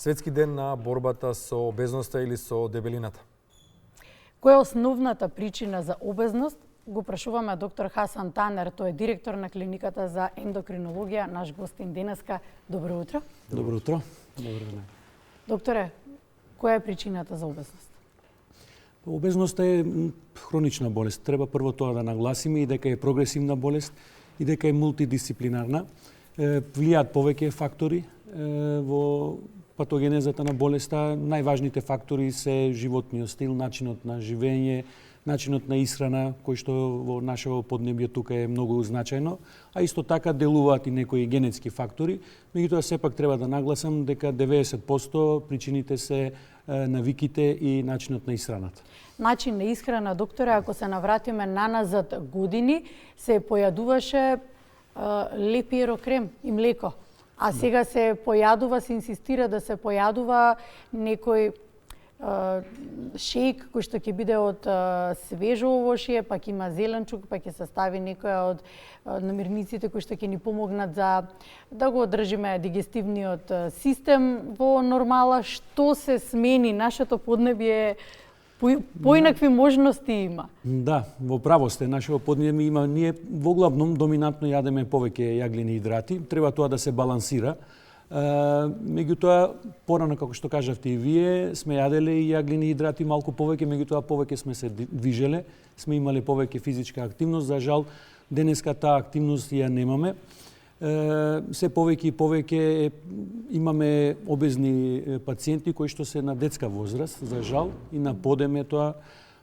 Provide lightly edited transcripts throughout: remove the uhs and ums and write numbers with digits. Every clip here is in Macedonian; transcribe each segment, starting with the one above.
Светски ден на борбата со обезноста или со дебелината. Која е основната причина за обезност? Го прашуваме доктор Хасан Танер, тој е директор на клиниката за ендокринологија, наш гостин денеска. Добро утро. Добро утро. Добро ден. Докторе, која е причината за обезност? Обезноста е хронична болест. Треба прво тоа да нагласиме и дека е прогресивна болест и дека е мултидисциплинарна. Влијаат повеќе фактори во патогенезата на болеста. Најважните фактори се животниот стил, начинот на живење, начинот на исхрана, кој што во нашето поднебје тука е многу значајно, а исто така делуваат и некои генетски фактори. Меѓутоа сепак треба да нагласам дека 90% причините се навиките и начинот на исхраната. Начин на исхрана, докторе, ако се навратиме наназад години, се појадуваше лепиеро крем и млеко. А сега се појадува, се инсистира да се појадува некој шејк кој што ќе биде од свежо овошје, пак има зеленчук, пак ќе се стави некоја од намирниците кои што ќе ни помогнат за да го одржиме дигестивниот систем во нормала. Што се смени? Нашето поднебје поинакви можности има. Да, во право сте, нашето поднебје има, ние во главном доминантно јадеме повеќе јаглени идрати, треба тоа да се балансира. Меѓутоа, порано, како што кажавте и вие, сме јаделе и јаглени идрати малку повеќе, меѓутоа повеќе сме се движеле, сме имале повеќе физичка активност. За жал, денеска таа активност ја немаме. Се повеќе и повеќе имаме обезни пациенти кои што се на детска возраст, за жал, и на подеме тоа,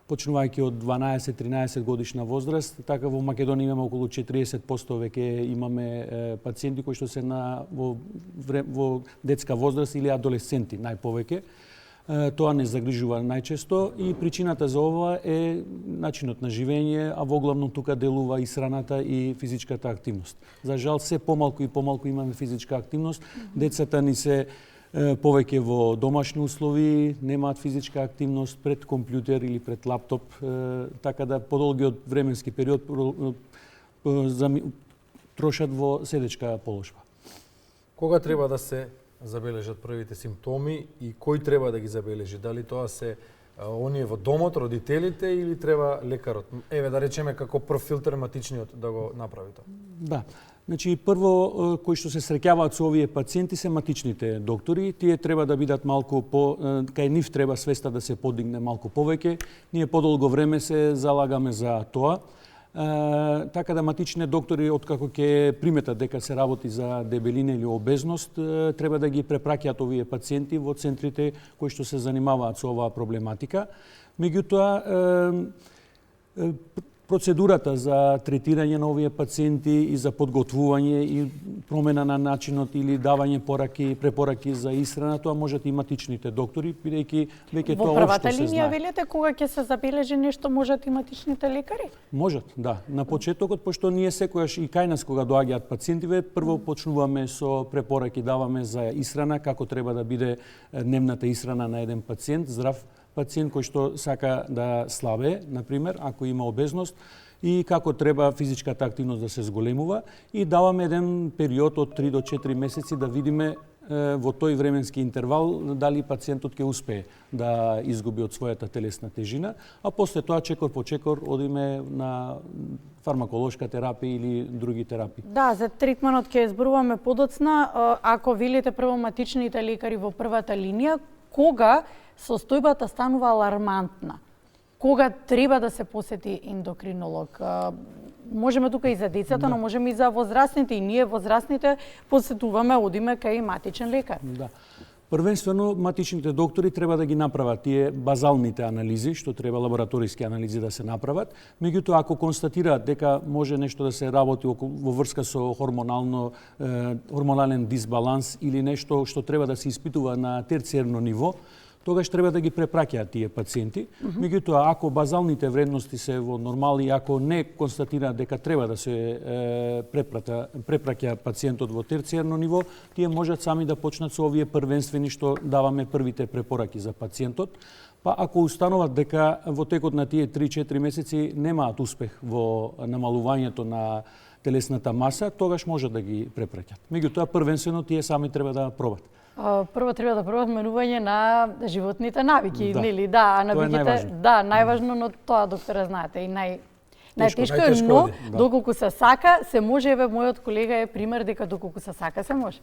почнувајќи од 12-13 годишна возраст, така во Македонија имаме околу 40% веќе имаме пациенти кои што се во детска возраст или адолесценти најповеќе. Тоа не загрижува најчесто и причината за ова е начинот на живење, а во главно тука делува и сраната и физичката активност. За жал, се помалку и помалку имаме физичка активност. Децата ни се повеќе во домашни услови, немаат физичка активност пред компјутер или пред лаптоп, така да подолгиот временски период трошат во седечка положба. Кога треба да се забележат првите симптоми и кој треба да ги забележи? Дали тоа се оние во домот, родителите или треба лекарот? Еве да речеме како прв филтер матичниот да го направи тоа. Да. Значи, прво, кои што се среќаваат со овие пациенти се матичните доктори. Тие треба да бидат малку кај нив треба свеста да се подигне малку повеќе. Ние подолго време се залагаме за тоа. Така да матичните доктори, откако ќе приметат дека се работи за дебелина или обезност, треба да ги препраќаат овие пациенти во центрите кои што се занимаваат со оваа проблематика. Меѓутоа, процедурата за третирање на овие пациенти и за подготвување и промена на начинот или давање препораки за исхрана, тоа можат и матичните доктори, бидејќи веќе тоа општо се знае. Во првата линија велите кога ќе се забележи нешто можат и матичните лекари? Можат, да. На почетокот, пошто ние секојаш и кај нас кога доаѓаат пациентиве, прво почнуваме со препораки, даваме за исхрана, како треба да биде дневната исхрана на еден пациент, здрав пациент кој што сака да слабее, например, ако има обезност, и како треба физичката активност да се зголемува, и даваме еден период од 3 до 4 месеци да видиме во тој временски интервал дали пациентот ќе успее да изгуби од својата телесна тежина, а после тоа чекор по чекор одиме на фармаколошка терапија или други терапии. Да, за третманот ќе зборуваме подоцна. Ако велите прво матичните лекари во првата линија, кога состојбата станува алармантна? Кога треба да се посети ендокринолог? Можеме тука и за децата, но можеме и за возрастните. И ние возрастните посетуваме, одиме кај матичен лекар. Да. Првенствено, матичните доктори треба да ги направат тие базалните анализи, што треба лабораториски анализи да се направат. Меѓутоа, ако констатираат дека може нешто да се работи во врска со хормонален дисбаланс или нешто што треба да се испитува на терциерно ниво, тогаш треба да ги препраќаат тие пациенти. Меѓутоа, ако базалните вредности се во нормал и ако не констатираат дека треба да се препраќа пациентот во терциерно ниво, тие можат сами да почнат со овие првенствени што даваме првите препораки за пациентот. Па ако установат дека во текот на тие 3-4 месеци немаат успех во намалувањето на телесната маса, тогаш може да ги препраќат. Меѓутоа, првенствено тие сами треба да пробат. Прво треба да пробат менување на животните навики, Да. нели? Да, а Тоа е навиките, најважно. да, најважно, но тоа докторе знаете и најтешко е, најтешко но оди, да. доколку се сака, се може, еве мојот колега е пример дека доколку се сака се може.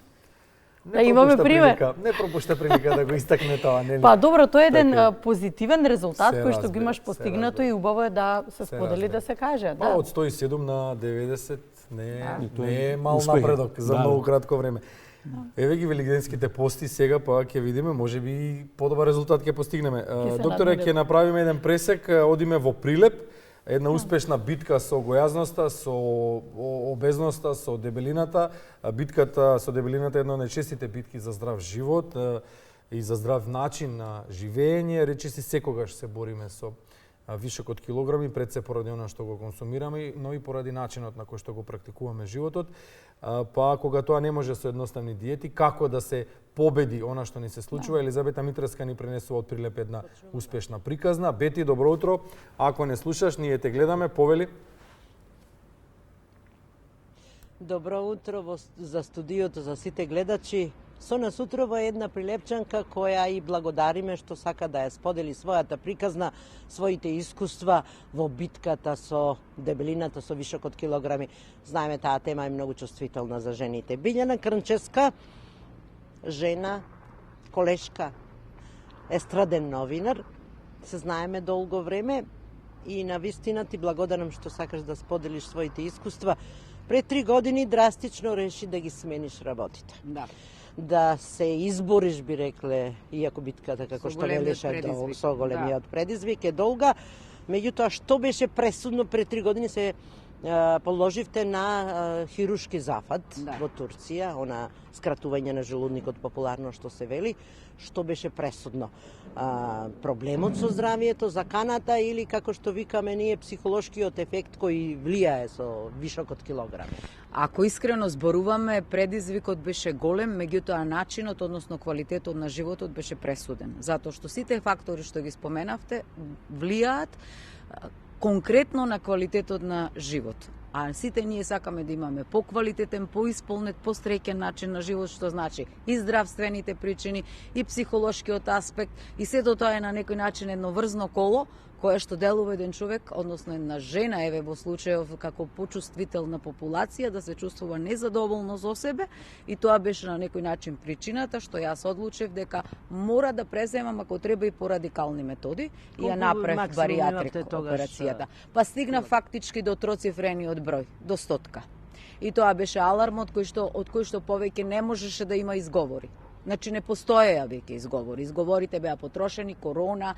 Да имаме пример. Не пропушта прилика да го истакне тоа, нели? Па добро, тоа е еден Така позитивен резултат Се кој што разбира, го имаш се постигнато разбира. и убаво е да се Се сподели, разбира. да се каже, Па да. од 107 на 90 не е мал успех. напредок за Да, многу да. кратко време. Еве ги велигденските пости, сега па ќе видиме, можеби и подобар резултат ќе постигнеме. се Докторе, надмираме. ќе направиме еден пресек, одиме во Прилеп, една успешна битка со гојазноста, со обезноста, со дебелината. Битката со дебелината е една од најчестите битки за здрав живот и за здрав начин на живење. Речиси секогаш се бориме со вишок од килограми, пред се поради она што го консумираме, но и поради начинот на кој што го практикуваме животот. Па кога тоа не може со едноставни диети, како да се победи она што ни се случува, Елизабета Митреска ни пренесува од Прилеп една успешна приказна. Бети, добро утро. Ако не слушаш, ние те гледаме, повели. Добро утро за студиото, за сите гледачи. Со нас утрово е една прилепчанка која и благодариме што сака да ја сподели својата приказна, своите искуства во битката со дебелината, со вишок од килограми. Знаеме, таа тема е многу чувствителна за жените. Билјана Крнчевска, жена, колешка, естраден новинар, се знаеме долго време и на вистина ти благодарам што сакаш да споделиш своите искуства. Пред 3 години драстично реши да ги смениш работите. Да. Да се избориш, би рекле, иако битката, како Со што големиот велеше, предизвик, со големиот предизвик е долга. Меѓутоа, што беше пресудно пред 3 години се положивте на хирушки зафат во Турција, она скратување на желудникот популарно што се вели, што беше пресудно. Проблемот со здравието, заканата или како што викаме ние психолошкиот ефект кој влијае со вишок од килограми? Ако искрено зборуваме, предизвикот беше голем, меѓутоа начинот, односно квалитетот на животот беше пресуден. Затоа што сите фактори што ги споменавте влијаат конкретно на квалитетот на живот. А сите ние сакаме да имаме поквалитетен, поисполнет, посреќен начин на живот, што значи и здравствените причини, и психолошкиот аспект, и сето тоа е на некој начин едно врзно коло, кое што делува еден човек, односно една жена, еве во случајов како почувствителна популација, да се чувствува незадоволно со себе, и тоа беше на некој начин причината што јас одлучив дека мора да преземам, ако треба, и порадикални методи, и ја направив максимум бариатрик имавте тогаш, операцијата. Па стигна фактички до троцифрениот број, до 100. И тоа беше алармот од кој што повеќе не можеше да има изговори. Значи не постоеја веќе изговори. Изговорите беа потрошени, корона,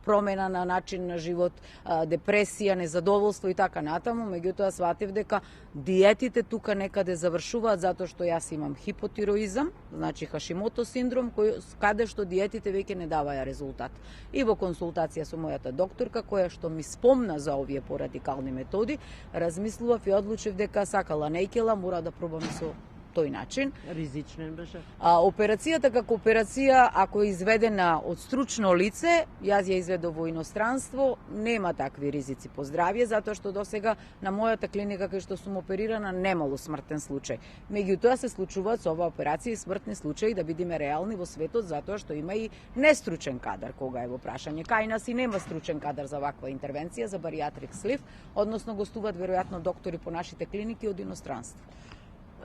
промена на начин на живот, депресија, незадоволство и така натаму. Меѓутоа сватив дека диетите тука некаде завршуваат затоа што јас имам хипотироизам, значи Хашимото синдром, каде што диетите веќе не даваја резултат. И во консултација со мојата докторка, која што ми спомна за овие порадикални методи, размислував и одлучив дека сакала нејкела, мора да пробаме со тој начин. Ризичен беше? Операцијата како операција, ако е изведена од стручно лице, јас ја изведов во иностранство, нема такви ризици по здравје, затоа што досега на мојата клиника кај што сум оперирана немало смртен случај. Меѓутоа се случуваат со оваа операција и смртни случаи, да бидеме реални во светот, затоа што има и нестручен кадар кога е во прашање. Кај нас и нема стручен кадар за ваква интервенција, за бариатрик слив, односно гостуваат веројатно доктори по нашите клиники од иностранство.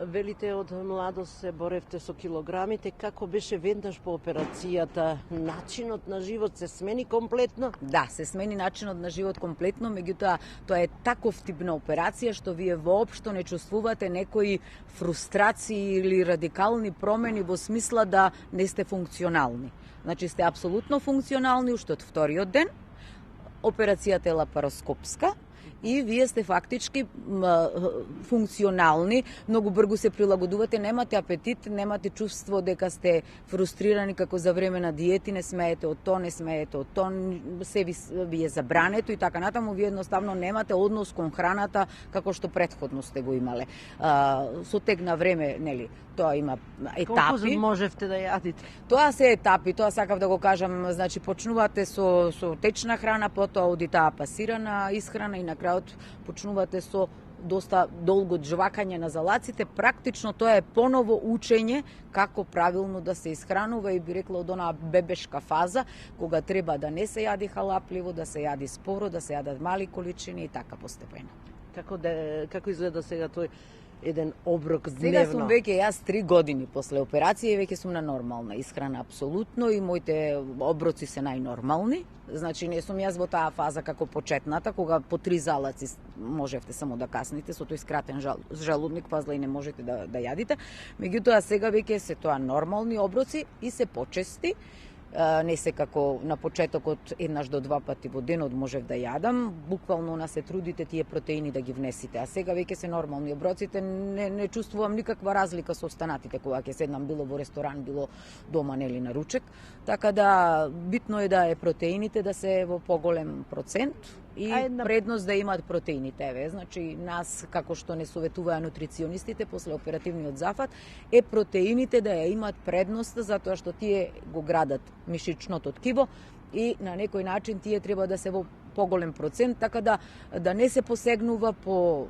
Велите од младост се боревте со килограмите, како беше веднаш по операцијата, начинот на живот се смени комплетно? Да, се смени начинот на живот комплетно, меѓутоа тоа е таков тип на операција што вие воопшто не чувствувате некои фрустрации или радикални промени во смисла да не сте функционални. Значи сте апсолутно функционални уште од вториот ден. Операцијата е лапароскопска и вие сте фактички функционални, многу брзо се прилагодувате, немате апетит, немате чувство дека сте фрустрирани како за време на диети, не смеете од тоа, не смеете од тоа, се ви е забрането и така натаму, вие едноставно немате однос кон храната како што претходно сте го имале. Со тек на време, нели, тоа има етапи. Колку можевте да јадите? Тоа се етапи, тоа сакав да го кажам, значи почнувате со течна храна, потоа оди таа пасирана исхрана и на крајот почнувате со доста долго джвакање на залаците, практично тоа е поново учење како правилно да се исхранува и би рекла од онаа бебешка фаза, кога треба да не се јади халапливо, да се јади споро, да се јадат мали количини и така постепено. Како изгледа сега тој еден оброк дневно? Сега сум веќе јас 3 години после операција и веќе сум на нормална исхрана апсолутно и моите оброци се најнормални. Значи не сум јас во таа фаза како почетната, кога по 3 залаци можевте само да касните со тој скратен желудник, па зле и не можете да јадите. Меѓутоа сега веќе се тоа нормални оброци и се почести. Не се како на почетокот 1 до 2 пати во денот можев да јадам, буквално на се трудите тие протеини да ги внесите, а сега веќе се нормални оброците, не чувствувам никаква разлика со останатите кога ќе седнам било во ресторан, било дома нели на ручек, така да битно е да е протеините да се во поголем процент и предност да имаат протеините. Еве, значи нас како што не советуваа нутриционистите после оперативниот зафат е протеините да ја имаат предност затоа што тие го градат мишичното ткиво и на некој начин тие треба да се во поголем процент, така да не се посегнува по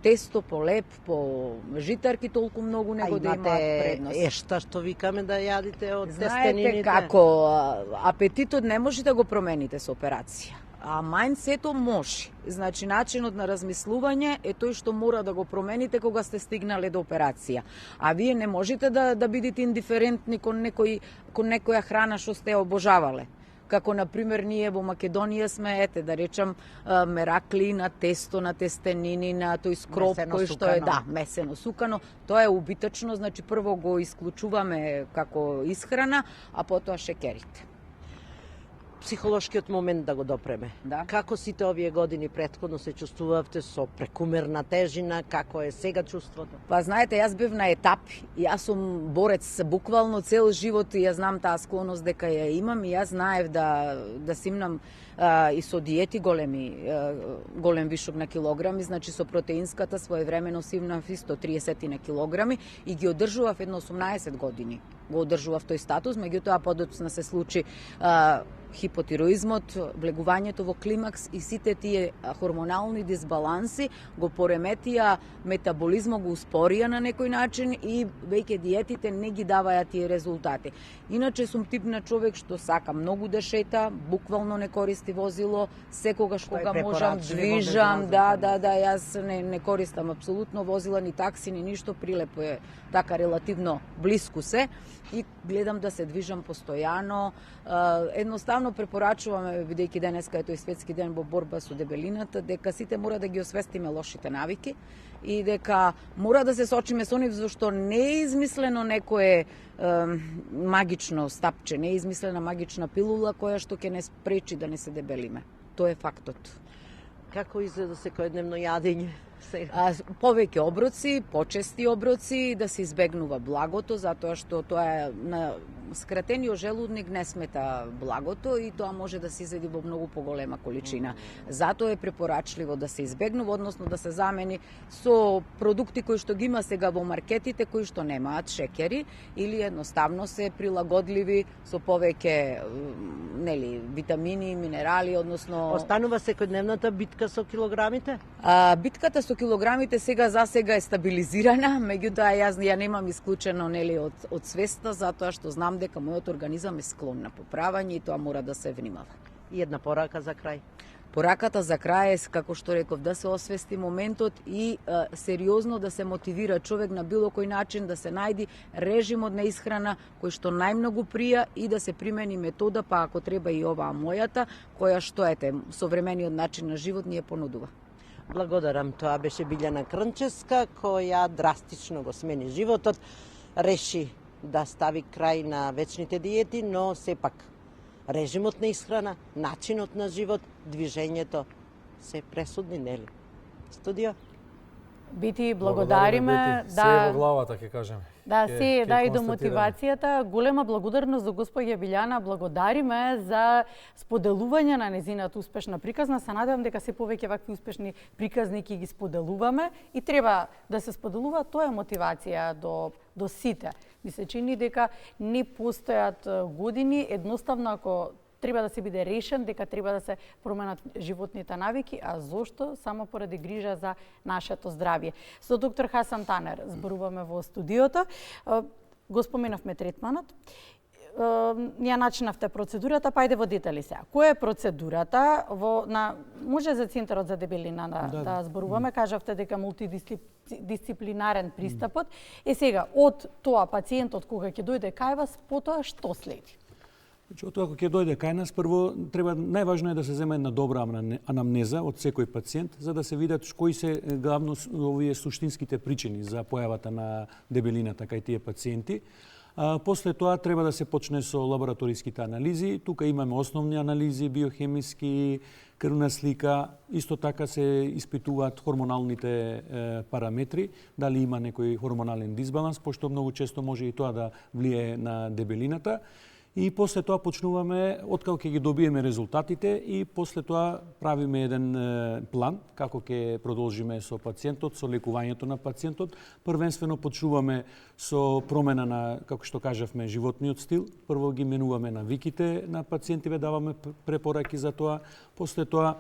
тесто, по леп, по житарки толку многу, него да имаат предност. Ешта што викаме да јадите од Знаете тестенините? како, апетитот не може да го промените со операција. А мајндсетот може. Значи, начинот на размислување е тој што мора да го промените кога сте стигнале до операција. А вие не можете да бидете индиферентни кон некоја храна што сте обожавале. Како, например, ние во Македонија сме, да речам, меракли на тесто, на тестенини, на тој скроп кој што е, месено сукано. Тоа е убитачно, значи прво го исклучуваме како исхрана, а потоа шекерите. Психолошкиот момент да го допреме. Да. Како сите овие години претходно се чувствувавте со прекумерна тежина, како е сега чувството? Па знаете, јас бев на етапи. Јас сум борец буквално цел живот и ја знам таа склоност дека ја имам и јас знаев да симнам и со диети голем вишок на килограми, значи со протеинската своевремено симнав и 130 на килограми и ги одржував едно 18 години. Го одржував тој статус, меѓутоа подоцна се случи хипотироизмот, влегувањето во климакс и сите тие хормонални дисбаланси го пореметија метаболизмот, го успорија на некој начин и веќе диетите не ги даваја тие резултати. Иначе сум тип на човек што сака многу да шета, буквално не користи возило, секогаш кога можам движам, јас не користам апсолутно возила, ни такси, ни ништо, прилепо е така релативно блиску се и гледам да се движам постојано. Едноставно препорачуваме, бидејќи денеска е тој светски ден во борба со дебелината, дека сите мора да ги освестиме лошите навики и дека мора да се сочиме со нив, зашто не е измислено некое магично стапче, не е измислена магична пилула која што ќе не спречи да не се дебелиме. Тоа е фактот. Како изгледа секојдневно јадење? Повеќе оброци, почести оброци, да се избегнува благото, затоа што тоа е на скратениот желудник не смета благото и тоа може да се изеди во многу поголема количина. Затоа е препорачливо да се избегнува, односно да се замени со продукти кои што ги има сега во маркетите, кои што немаат шекери или едноставно се прилагодливи со повеќе витамини, минерали, односно... Останува секојдневната битка со килограмите? Битката со килограмите за сега е стабилизирана, меѓутоа јас ја немам исклучено од свеста, затоа што знам дека мојот организам е склон на поправање и тоа мора да се внимава. И една порака за крај. Пораката за крај е, како што реков, да се освести моментот и сериозно да се мотивира човек на било кој начин, да се најди режимот на исхрана кој што најмногу прија и да се примени метода, па ако треба и оваа мојата, која што современиот начин на живот ни ја понудува. Благодарам, тоа беше Билјана Крнчевска, која драстично го смени животот, реши да стави крај на вечните диети, но сепак режимот на исхрана, начинот на живот, движењето се пресудни, нели? Студио? Бити, благодариме. Се во главата, ќе кажеме. И до мотивацијата. Голема благодарност до господја Билјана. Благодариме за споделување на незината успешна приказна. Се надевам дека се повеќе вакви успешни приказни ќе ги споделуваме и треба да се споделува. Тоа е мотивација до сите. Ми се чини дека не постојат години, едноставно ако треба да се биде решен, дека треба да се променат животните навики, а зошто? Само поради грижа за нашето здравје. Со доктор Хасан Танер зборуваме во студиото. Го споменавме третманот. Ја начинавте процедурата, па ајде во детали сега. Која е процедурата може за Центарот за дебелина да зборуваме, кажавте дека мултидисциплинарен пристапот. Сега од тоа пациентот кога ќе дојде кај вас, потоа што следи? Значи, од тоа кога ќе дојде кај нас, прво најважно е да се зема една добра анамнеза од секој пациент, за да се видат кои се главно овие суштинските причини за појавата на дебелината кај тие пациенти. После тоа треба да се почне со лабораториските анализи. Тука имаме основни анализи, биохемиски, крвна слика. Исто така се испитуваат хормоналните параметри, дали има некој хормонален дисбаланс, пошто многу често може и тоа да влијае на дебелината. И после тоа почнуваме, откако ќе ги добиеме резултатите, и после тоа правиме еден план како ќе продолжиме со пациентот, со лекувањето на пациентот. Првенствено почнуваме со промена на, како што кажавме, животниот стил. Прво ги менуваме навиките на пациентиве, даваме препораки за тоа. После тоа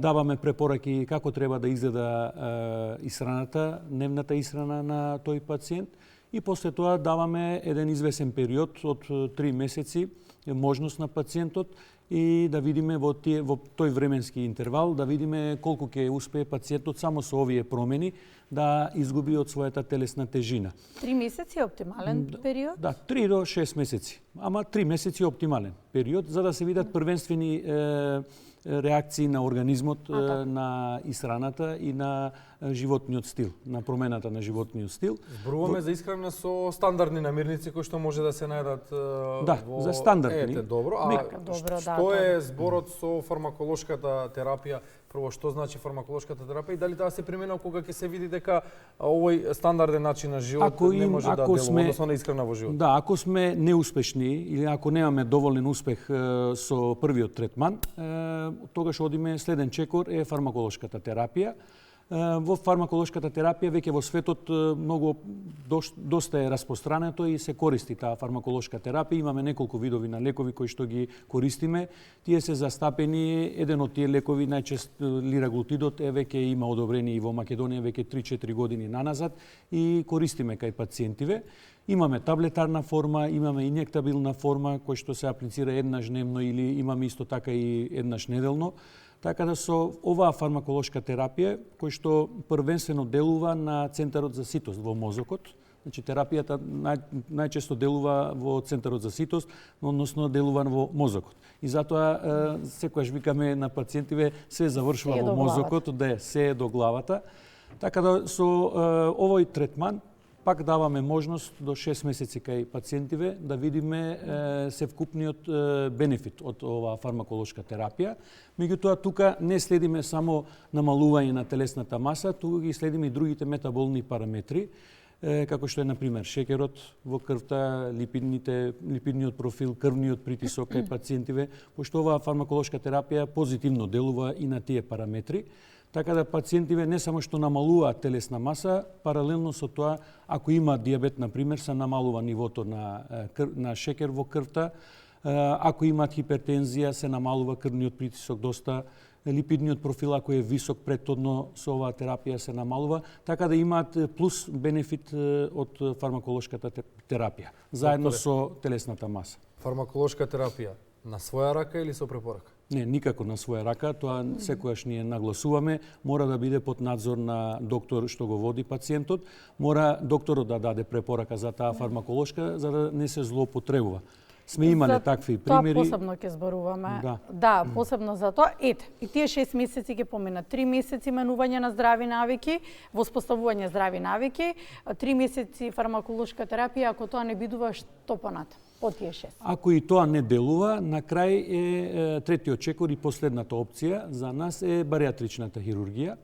даваме препораки како треба да изгледа исхраната, дневната исхрана на тој пациент. И после тоа даваме еден извесен период од 3 месеци можност на пациентот и да видиме во тој временски интервал, да видиме колку ќе успее пациентот само со овие промени да изгуби од својата телесна тежина. 3 месеци е оптимален период? Да, 3 до 6 месеци. Ама 3 месеци е оптимален период за да се видат првенствени реакции на организмот, на исхраната и на животниот стил, на промената на животниот стил. Зборуваме за исхрана со стандардни намирници кои што може да се најдат за стандардни. Добро. Што е зборот со фармаколошката терапија? Прво, што значи фармаколошката терапија и дали таа се применува кога ќе се види дека овој стандарден начин на живот не може да делува, односно на исхрана во живот? Да, ако сме неуспешни или ако немаме доволен успех со првиот третман, тогаш одиме следен чекор е фармаколошката терапија. Во фармаколошката терапија веќе во светот многу доста е распространето и се користи таа фармаколошка терапија. Имаме неколку видови на лекови кои што ги користиме. Тие се застапени, еден од тие лекови, најчесто лираглутидот, веќе има одобрени и во Македонија веќе 3-4 години наназад и користиме кај пациентиве. Имаме таблетарна форма, имаме инјектабилна форма кој што се аплицира еднаш дневно или имаме исто така и еднаш неделно. Така да со оваа фармаколошка терапија, кој што првенствено делува на центарот за ситост во мозокот, значи терапијата најчесто делува во центарот за ситост, односно делува во мозокот. И затоа секогаш викаме на пациентиве се завршува во мозокот, се е до главата. Така да со овој третман пак даваме можност до 6 месеци кај пациентиве да видиме севкупниот бенефит од оваа фармаколошка терапија. Меѓутоа, тука не следиме само намалување на телесната маса, тука ги следиме и другите метаболни параметри, како што е, например, шекерот во крвта, липидниот профил, крвниот притисок кај пациентиве, пошто оваа фармаколошка терапија позитивно делува и на тие параметри. Така да пациентиве не само што намалуваат телесна маса, паралелно со тоа, ако има диабет, например, се намалува нивото на шекер во крвта, ако имаат хипертензија, се намалува крвниот притисок доста, липидниот профил, ако е висок претходно со оваа терапија, се намалува, така да имаат плюс бенефит од фармаколошката терапија, заедно со телесната маса. Фармаколошка терапија на своја рака или со препорака? Не, никако на своја рака, тоа секогаш ние нагласуваме, мора да биде под надзор на доктор што го води пациентот, мора докторот да даде препорака за таа фармаколошка, за да не се злоупотребува. Сме имале такви примери. Тоа посебно ќе зборуваме. Да, посебно за тоа. Ете, и тие 6 месеци ќе поминат. 3 месеци менување на здрави навики, воспоставување здрави навики, 3 месеци фармаколошка терапија, ако тоа не бидува, што понатаму? По тие 6. Ако и тоа не делува, на крај е третиот чекор и последната опција за нас е бариатричната хирургија.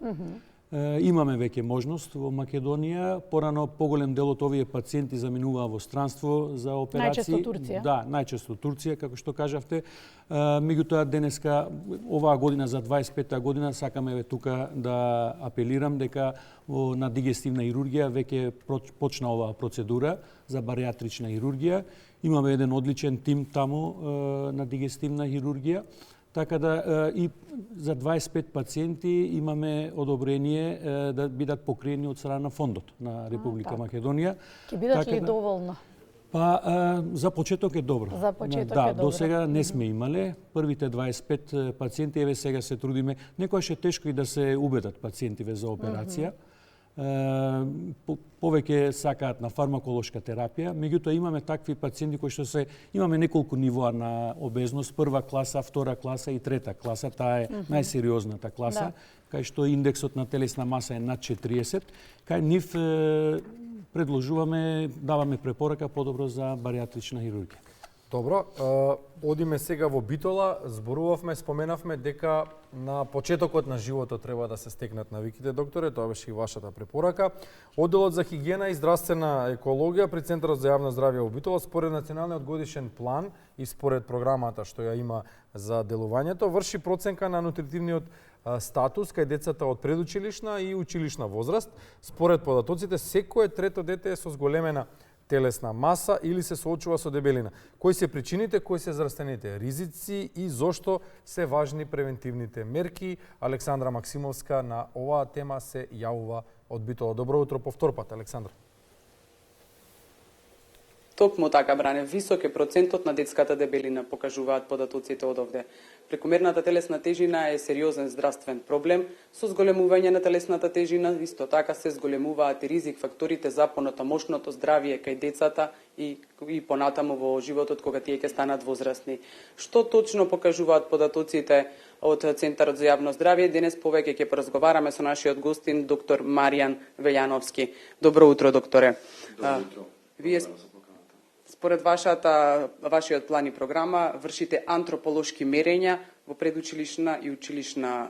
Имаме веќе можност во Македонија. Порано поголем дел од овие пациенти заминуваа во странство за операции. Најчесто Турција. Да, најчесто Турција, како што кажавте. Меѓутоа денеска, оваа година за 25-та година, сакаме тука да апелирам дека на дигестивна хирургија веќе почна оваа процедура за бариатрична хирургија Имаме еден одличен тим таму на дигестивна хирургија, така да и за 25 пациенти имаме одобрение да бидат покриени од страна на фондот на Република Македонија. Ќе бидат ли да, доволно? Па за почеток е добро. За почеток да, е добро. До сега не сме имале. Првите 25 пациенти, еве сега се трудиме. Некојаш е тешко и да се убедат пациентиве за операција. Повеќе сакаат на фармаколошка терапија, меѓутоа имаме такви пациенти кои што имаме неколку нивоа на обезност, прва класа, втора класа и трета класа, таа е најсериозната класа, кај што индексот на телесна маса е над 40, кај нив предложуваме, даваме препорака подобро за бариатрична хирургија. Добро, одиме сега во Битола, зборувавме, споменавме дека на почетокот на животот треба да се стекнат навиките, докторе, тоа беше и вашата препорака. Одделот за хигиена и здравствена екологија при Центарот за јавно здравје во Битола, според националниот годишен план и според програмата што ја има за делувањето, врши проценка на нутритивниот статус кај децата од предучилишна и училишна возраст. Според податоците, секое трето дете е со зголемена телесна маса или се соочува со дебелина. Кои се причините, кои се здравствените ризици и зошто се важни превентивните мерки? Александра Максимовска на оваа тема се јавува од Битола. Добро утро повтор пат, Александра. Токму така, Бране, висок е процентот на детската дебелина, покажуваат податоците од овде. Прекомерната телесна тежина е сериозен здравствен проблем. Со зголемување на телесната тежина, исто така се зголемуваат и ризик факторите за понатамошното здравје кај децата и понатаму во животот кога тие ќе станат возрастни. Што точно покажуваат податоците од Центарот за јавно здравје? Денес повеќе ќе поразговараме со нашиот гостин, доктор Маријан Вејановски. Добро утро, докторе. Добро утро. Вие според вашиот план и програма вршите антрополошки мерења во предучилишна и училишна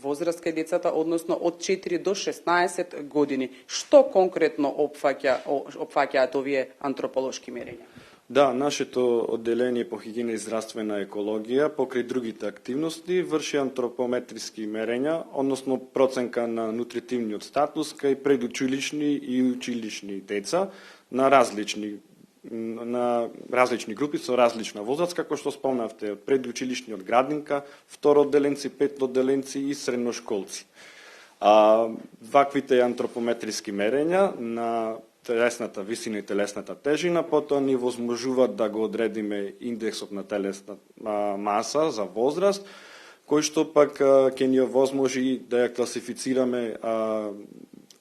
возраст кај децата, односно од 4 до 16 години. Што конкретно опфаќаат овие антрополошки мерења? Да, нашето одделение по хигиена и здравствена екологија, покрај другите активности, врши антропометриски мерења, односно проценка на нутритивниот статус кај предучилишни и училишни деца на различни групи со различна возраст, како што спомнавте, од предучилишни, од градинка, второодделенци, петоодделенци и средношколци. Ваквите антропометриски мерења на телесната висина и телесната тежина, потоа ни возможуваат да го одредиме индексот на телесна маса за возраст, кој што пак ќе ни овозможи да ја класифицираме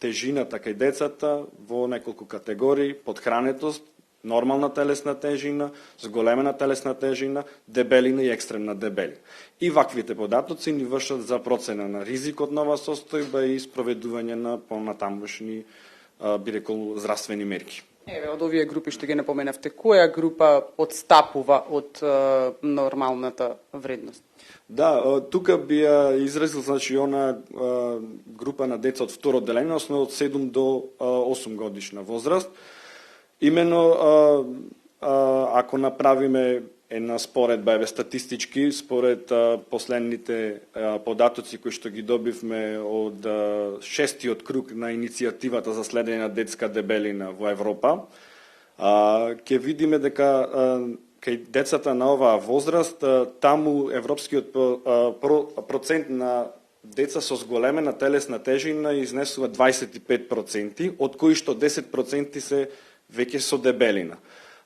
тежината кај децата во неколку категории: подхранетост, нормална телесна тежина, зголемена телесна тежина, дебелина и екстремна дебелина. И ваквите податоци ни вршат за процена на ризикот на оваа состојба и спроведување на понатамошни, би рекол, здравствени мерки. Еве, од овие групи што ги напоменавте, која група одстапува од нормалната вредност? Да, тука би ја изразил, значи, она група на деца од второ одделение, односно од 7 до 8 годишна возраст. Имено, ако направиме една споредба, статистички, според последните податоци кои што ги добивме од шестиот круг на иницијативата за следење на детска дебелина во Европа, ќе видиме дека кај децата на оваа возраст, таму европскиот процент на деца со зголемена телесна тежина изнесува 25%, од кои што 10% се веќе со дебелина.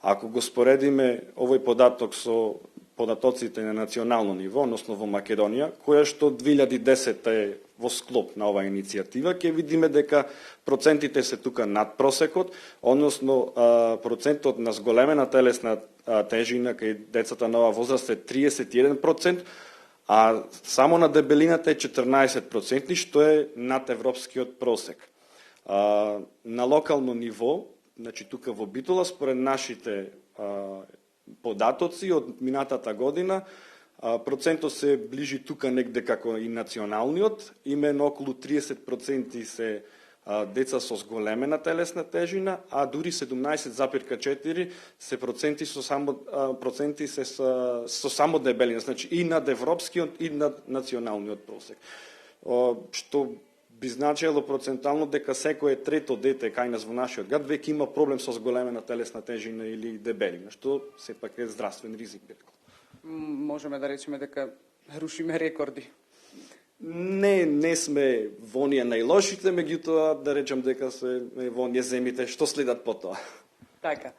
Ако го споредиме овој податок со податоците на национално ниво, односно во Македонија, која што 2010 е во склоп на оваа иницијатива, ќе видиме дека процентите се тука над просекот, односно процентот на зголемена телесна тежина кај децата на оваа возраст е 31%, а само на дебелината е 14%, што е над европскиот просек. На локално ниво, значи тука во Битола, според нашите податоци од минатата година, процентот се ближи тука негде како и националниот, имено околу 30% се деца со зголемена телесна тежина, а дури 17,4 се проценти со само дебелина, значи и над европскиот и над националниот просек. Што би значило процентално дека секое трето дете кај нас во нашиот град веќе има проблем со зголемена телесна тежина или дебелина, што сепак е здравствен ризик, би рекол. Можеме да речеме дека рушиме рекорди. Не сме во оние најлошите, меѓутоа да речем дека се во оние земите што следат по тоа. Така.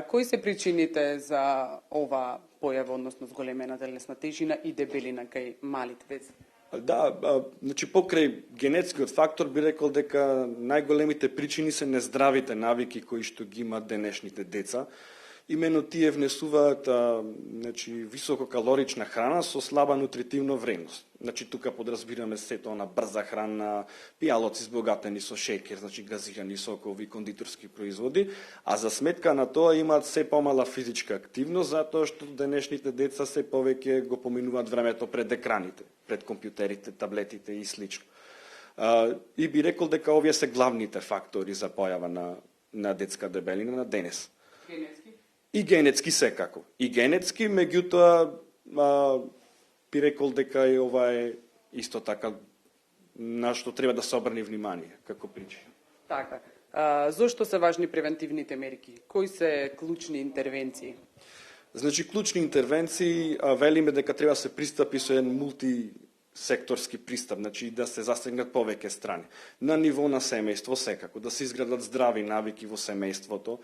Кои се причините за ова појава, односно зголемена телесна тежина и дебелина кај малите деца? Да, значи покрај генетскиот фактор би рекол дека најголемите причини се нездравите навики кои што ги имаат денешните деца. Имено тие внесуваат значи висококалорична храна со слаба нутритивна вредност. Значи тука подразбираме сето на брза храна, пијалоци збогатени со шеќер, значи газирани сокови, кондиторски производи, а за сметка на тоа имаат се помала физичка активност затоа што денешните деца се повеќе го поминуваат времето пред екраните, пред компјутерите, таблетите и слично. И би рекол дека овие се главните фактори за појава на детска дебелина на денес. Генетски? И генетски секако. И генетски, меѓутоа би рекол дека и ова е исто така на што треба да се обрне внимание како причина. Така. Зошто се важни превентивните мерки? Кои се клучни интервенции? Значи, клучни интервенции, велиме дека треба да се пристапи со еден мултисекторски пристап, значи да се засегнат повеќе страни. На ниво на семејство секако, да се изградат здрави навики во семејството,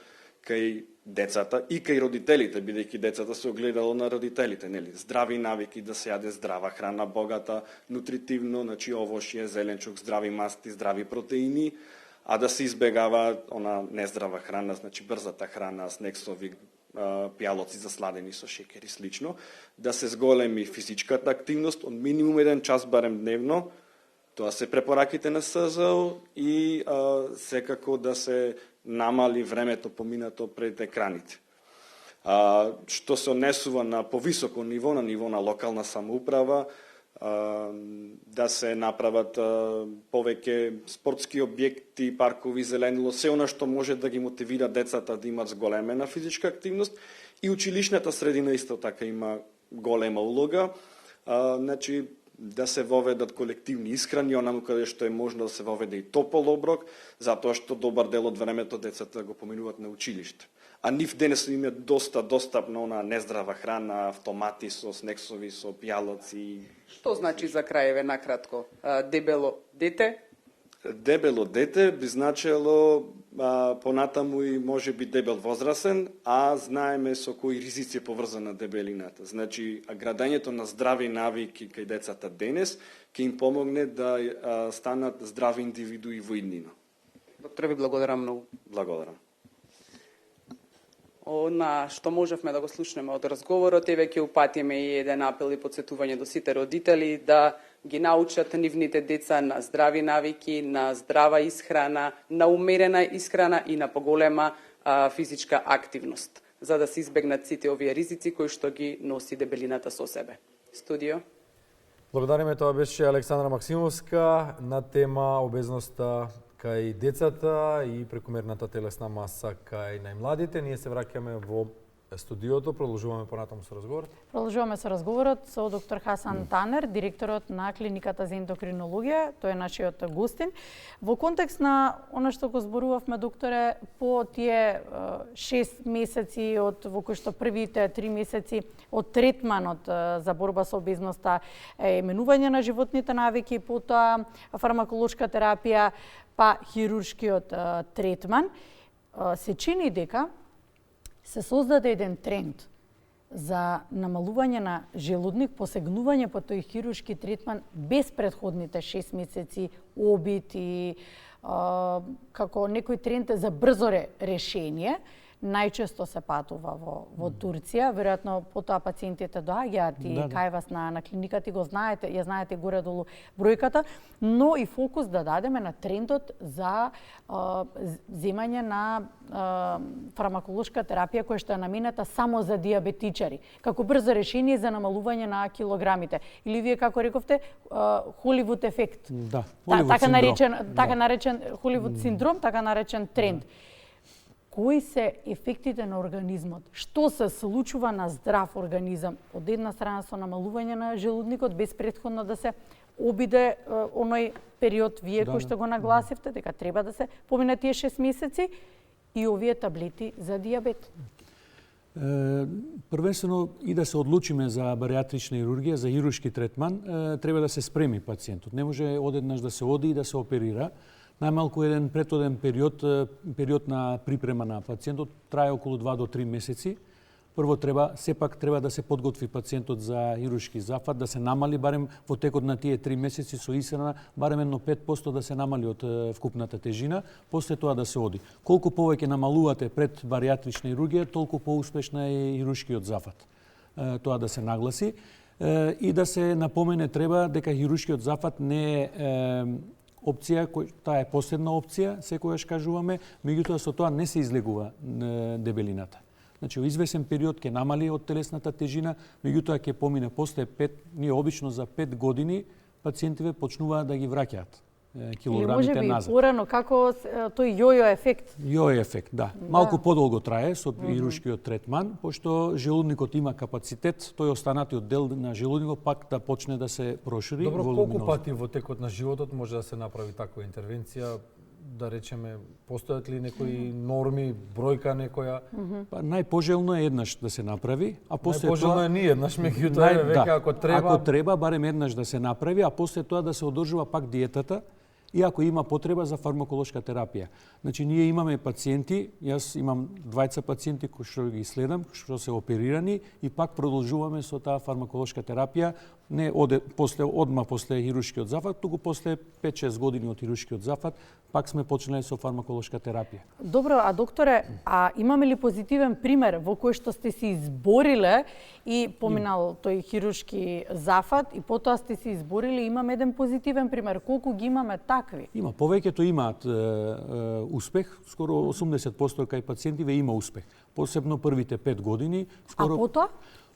кај децата и кај родителите, бидејќи децата се огледало на родителите, нели? Здрави навики, да се јаде здрава храна, богата, нутритивно, значи овошје, зеленчук, здрави масти, здрави протеини, а да се избегава она нездрава храна, значи брзата храна, снексови, пијалоци засладени со шеќер и слично, да се зголеми физичката активност од минимум 1 час барем дневно. Тоа се препораките на СЗО и секако да се намали времето поминато пред екраните. Што се однесува на повисоко ниво, на ниво на локална самоуправа, да се направат повеќе спортски објекти, паркови, зеленило, се она што може да ги мотивира децата да имат зголемена физичка активност и училишната средина исто така има голема улога. Значи, да се воведат колективни исхрани, онаму каде што е можно да се воведе и топол оброк, затоа што добар дел од времето децата го поминуваат на училиште. А нив денес им е доста достапно на нездрава храна, автомати со снексови, со пијалоци. Што значи за крајеве накратко? Дебело дете? Дебело дете би значело понатаму и може би дебел возрасен, а знаеме со кои ризици е поврзана дебелината. Значи, градењето на здрави навики кај децата денес ќе им помогне да станат здрави индивидуи во иднина. Доктор, ви благодарам многу. Благодарам. На што можевме да го слушнеме од разговорот, еве ќе упатиме и еден апел и подсетување до сите родители да ги научат нивните деца на здрави навики, на здрава исхрана, на умерена исхрана и на поголема физичка активност, за да се избегнат сите овие ризици кои што ги носи дебелината со себе. Студио. Благодариме, тоа беше Александра Максимовска на тема обезноста кај децата и прекомерната телесна маса кај најмладите. Ние се враќаме во студиото, продолжуваме понатаму со разговорот. Продолжуваме со разговорот со доктор Хасан Танер, директорот на клиниката за ендокринологија, тој е нашиот гостин. Во контекст на она што го зборувавме, докторе, по тие 6 месеци во кои што првите 3 месеци од третманот за борба со обезноста е менување на животните навики, потоа фармаколошка терапија, па хируршкиот третман, се чини дека се создаде еден тренд за намалување на желудник, посегнување по тој хируршки третман без претходните 6 месеци обид и како некој тренд за брзо решение. Најчесто се патува во Турција, веројатно потоа пациентите доаѓаат и кај вас на клиниката, го знаете, ја знаете горе-долу бројката, но и фокус да дадеме на трендот за земање на фармаколошка терапија која што е наменета само за диабетичари, како брзо решение за намалување на килограмите. Или вие како рековте, Холивуд ефект. Да, Холивуд така наречен Холивуд синдром, така наречен тренд. Кои се ефектите на организмот? Што се случува на здрав организам? Од една страна со намалување на желудникот, без претходно да се обиде оној период вие кој што го нагласивте, дека треба да се помине тие 6 месеци и овие таблети за дијабет? Првенствено и да се одлучиме за баријатрична хирургија, за хируршки третман, треба да се спреми пациентот. Не може одеднаш да се оди и да се оперира. Најмалку еден претходен период на припрема на пациентот трае околу 2 до 3 месеци. Прво сепак треба да се подготви пациентот за хируршки зафат, да се намали барем во текот на тие 3 месеци со исхрана барем едно 5% да се намали од вкупната тежина, после тоа да се оди. Колку повеќе намалувате пред баријатрична хирургија, толку поуспешна е хируршкиот зафат. Тоа да се нагласи и да се напомене треба дека хируршкиот зафат не е опција, таа е последна опција, секогаш кажуваме, меѓутоа со тоа не се излегува дебелината. Значи, во извесен период ќе намали од телесната тежина, меѓутоа ќе помине после 5, ние обично за 5 години пациентиве почнуваат да ги враќаат килограмите назад. Или можеби порано, како тој јојо ефект? Јојо ефект, да. Малку подолго трае со хируршкиот третман, пошто желудникот има капацитет, тој останатиот дел на желудникот пак да почне да се прошири. Добро, колку пати во текот на животот може да се направи таква интервенција? Да речеме, постојат ли некои норми, бројка некоја? Па најпожелно е еднаш да се направи, а после најпожелно тоа е ни еднаш, меѓутоа веќе ако треба. Ако треба барем еднаш да се направи, а после тоа да се одржува пак диетата и ако има потреба за фармаколошка терапија. Значи ние имаме пациенти, јас имам 2 пациенти кои што ги следам, што се оперирани и пак продолжуваме со таа фармаколошка терапија, не одма после хируршкиот зафат, туку после 5-6 години од хируршкиот зафат, пак сме почнале со фармаколошка терапија. Добро, а докторе, имаме ли позитивен пример во кој што сте се избориле и поминал тој хируршки зафат и потоа сте се изборили, имаме еден позитивен пример, колку ги имаме такви? Има, повеќето имаат успех, скоро 80% кај пациентиве има успех. Посебно првите 5 години. А потоа?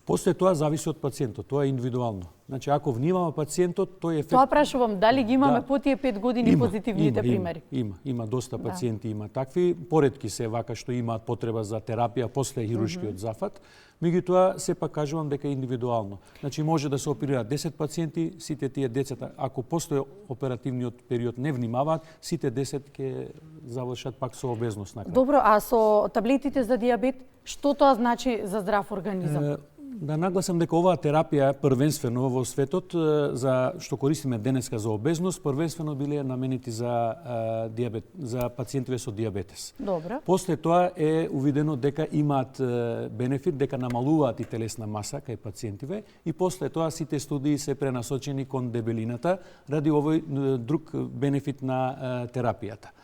После тоа зависи од пациентот, тоа е индивидуално. Значи, ако внимава пациентот, тој ефект... Тоа прашувам, дали ги имаме по тие 5 години позитивните примери? Има доста пациенти, има такви. Поретки се вака што имаат потреба за терапија после хируршкиот зафат. Меѓутоа, сепак кажувам дека е индивидуално. Значи, може да се оперираат 10 пациенти, сите тие 10, ако после оперативниот период не внимаваат, сите 10 ќе завршат пак со обезност на крај. Добро, а со таблетите за дијабет, што тоа значи за здрав организам? Да нагласам дека оваа терапија првенствено во светот за што користиме денеска за обезност, првенствено биле наменети за дијабет, за пациентиве со дијабетес. Добро. После тоа е увидено дека имаат бенефит, дека намалуваат и телесна маса кај пациентиве и после тоа сите студии се пренасочени кон дебелината ради овој друг бенефит на терапијата.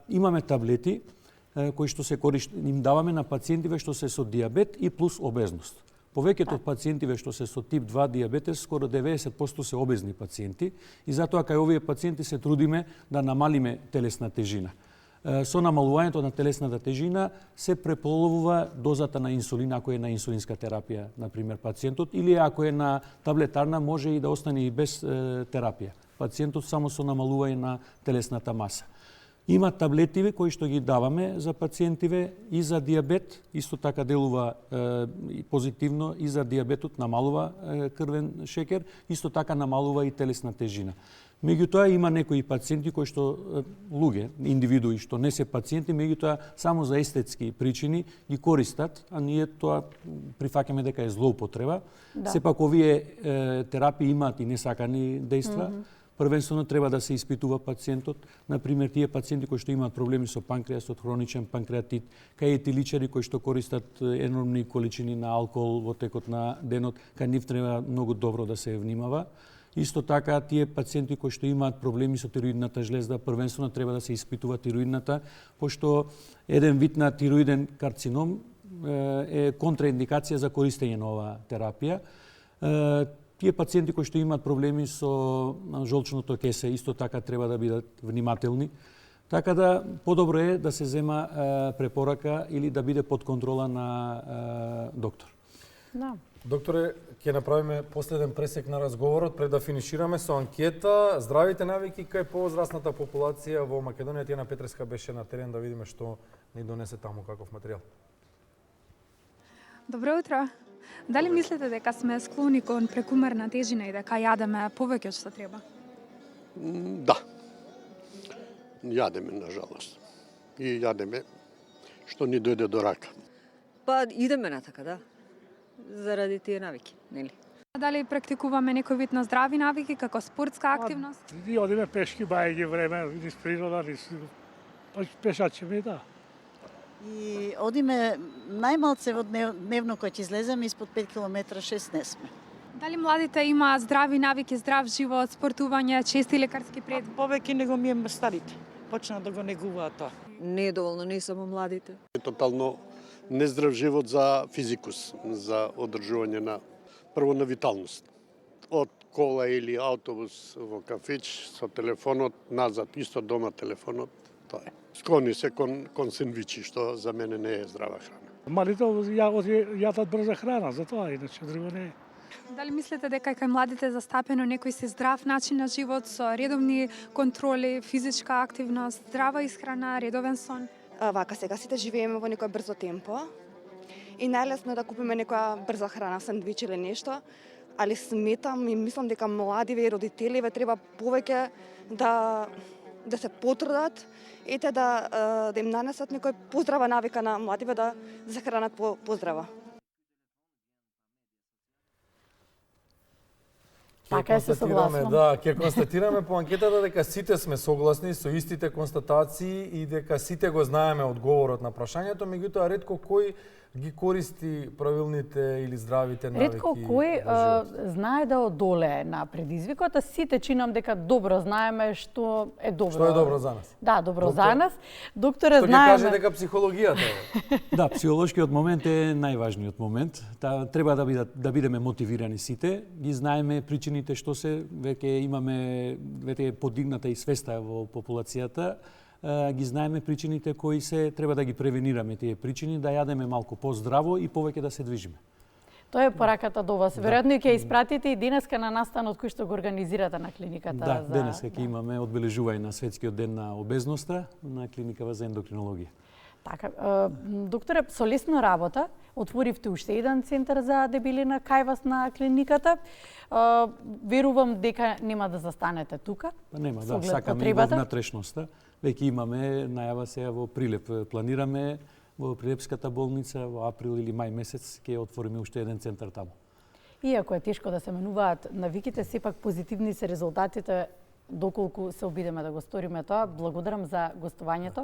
Имаме таблети кои што се им даваме на пациентиве што се со дијабет и плюс обезност. Повеќето пациентиве што се со тип 2 дијабетес, скоро 90% се обезни пациенти и затоа кај овие пациенти се трудиме да намалиме телесна тежина. Со намалувањето на телесната тежина се преполовува дозата на инсулин, ако е на инсулинска терапија, например, пациентот, или ако е на таблетарна, може и да остане и без терапија. Пациентот само со намалување на телесната маса. Има таблетиви кои што ги даваме за пациентиве и за дијабет, исто така делува позитивно и за дијабетот, намалува крвен шекер, исто така намалува и телесна тежина. Меѓутоа има некои пациенти кои што луѓе, индивидуи што не се пациенти, меѓутоа само за естетски причини ги користат, а ние тоа прифаќаме дека е злоупотреба. Да. Сепак овие терапии имаат и несакани дејства. Првенствено треба да се испитува пациентот, например тие пациенти кои што имаат проблеми со панкреасот, хроничен панкреатит, кај етиличари кои што користат енормни количини на алкохол во текот на денот, кај нив треба многу добро да се внимава. Исто така тие пациенти кои што имаат проблеми со тироидната жлезда, првенствено треба да се испитува тироидната, пошто еден вид на тироиден карцином е контраиндикација за користење на оваа терапија. Тие пациенти кои што имаат проблеми со жолчното кесе исто така треба да бидат внимателни. Така да подобро е да се зема препорака или да биде под контрола на доктор. Да. Докторе, ќе направиме последен пресек на разговорот пред да финишираме со анкета. Здравите навики кај повозрастната популација во Македонија. Тијана Петреска беше на терен да видиме што ни донесе таму каков материјал. Добро утро. Дали мислите дека сме склони кон прекумерна тежина и дека јадеме повеќе од што треба? Да. Јадеме, нажалост. И јадеме што ни дојде до рака. Па идеме на така, да. Заради тие навики, нели? Дали практикуваме некој вид на здрави навики, како спортска активност? Ние одиме пешки бајање време, низ природа, низ пешачиме, да. И одиме најмалце во дневно кој ќе излеземе испод 5 км 6 не сме. Дали младите има здрави навики, здрав живот, спортување, чести лекарски пред? Повеќе него ми е старите. Почна да го негуваат тоа. Не е доволно, не само младите. Тотално нездрав живот за физикус, за одржување на прво на виталност. Од кола или автобус во кафич со телефонот, назад исто дома телефонот, тоа е. Склони се кон сендвичи, што за мене не е здрава храна. Малите јадат брза храна, затоа, иначе друго не е. Дали мислите дека кај младите е застапено некој си здрав начин на живот со редовни контроли, физичка активност, здрава исхрана, редовен сон? Вака сега сите живееме во некој брзо темпо и најлесно е да купиме некоја брза храна, сандвич или нешто, али сметам и мислам дека младиве и родителиве треба повеќе да се потрудат, ете да им нанесат некој поздрава навика на младиве да се хранат поздрава. Така се согласувам. Да, ќе констатираме по анкетата дека сите сме согласни со истите констатации и дека сите го знаеме одговорот на прашањето, меѓутоа ретко кој ги користи правилните или здравите навики. Ретко кој знае да одолее на предизвикот, а сите чинам дека добро знаеме што е добро. Што е добро за нас. Да, добро Доктор? за нас. Докторе, Што знаеме... ќе каже дека психологијата е. Да, психолошкиот момент е најважниот момент. Треба да бидеме мотивирани сите. Ги знаеме причините што се, веќе имаме подигната и свеста во популацијата. Ги знаеме причините кои се, треба да ги превенираме тие причини, да јадеме малку поздраво и повеќе да се движиме. Тоа е пораката до вас. Веројатно ќе испратите и денеска на настанот кој што го организирате на клиниката. Да, денеска ќе имаме одбележување на светскиот ден на обезноста на клиникава за ендокринологија. Така, докторе, со лесна работа отворивте уште еден центар за дебелина кај вас на клиниката. Верувам дека нема да застанете тука. Нема, да, сакаме и во внатрешноста. Веќе имаме најава сега во Прилеп. Планираме во Прилепската болница во април или мај месец ќе отвориме уште еден центар таму. Иако е тешко да се менуваат навиките, сепак позитивни се резултатите доколку се обидеме да го сториме тоа. Благодарам за гостувањето.